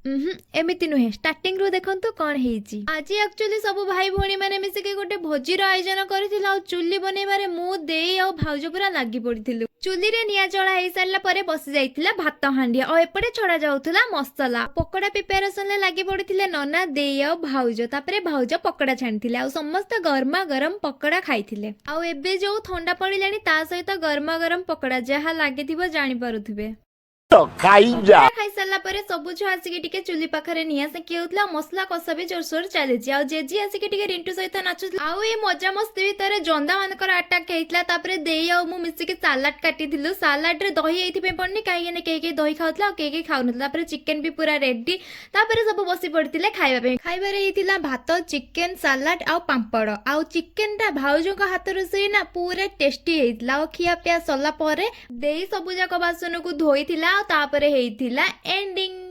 एमिति नुहे स्टार्टिंग रू देखंतु कौन हेची। आज एक्चुअली सब भाई भौणी माने मिसिके गोटे भोजीर आयोजन करथिला आ चुल्ली बनेबारे मु देई आ भाउज पूरा लागि पड़िथिलु। चुल्ली रे निया जळा हेई सारला परे बसी जाइथिला भात हांडी आ एपटे छड़ा जाउथला मसला। पकोड़ा प्रिपरेशन ले लागि पड़िथिले नना देई आ भाउज तापरे भाउज पकोड़ा छाणथिले आ समस्त गरमा गरम पकोड़ा खाइथिले। आ एबे जो ठंडा पड़िलानी ता सहित गरमा गरम पकोड़ा जहा लागिथिबो जानि पारुथिबे। खाई सारा पर सब छुआ आसिक टिके चुली पाखरे निया सेकी होतला मसला कषा भी जोरसोर चलीची आ जेजी आसिक टिके रिंटू सहित नाचुतला आ ए मजा मस्ती भितर जंदा मानकर अटैक हेतला तापरे देई आ मु मिसिक सलाड काटिथिलु। सलाड रे दही एइथि पे पड़नी काहे ने के दही खाउतला आ के खाउनतला। तापरे चिकन भी पूरा रेडी तापरे सब बसी पड़तिले खाइबा पे। खाइबा रे हेतिला भात चिकन सलाड आ पांपड़ आ चिकन ता भाउजो का हाथ रोसई ना पूरा टेस्टी हेतला। आ खिया पिया सला परे देई सब जाक बासन को धोइथिला तापरे हेइथिला एंडिंग।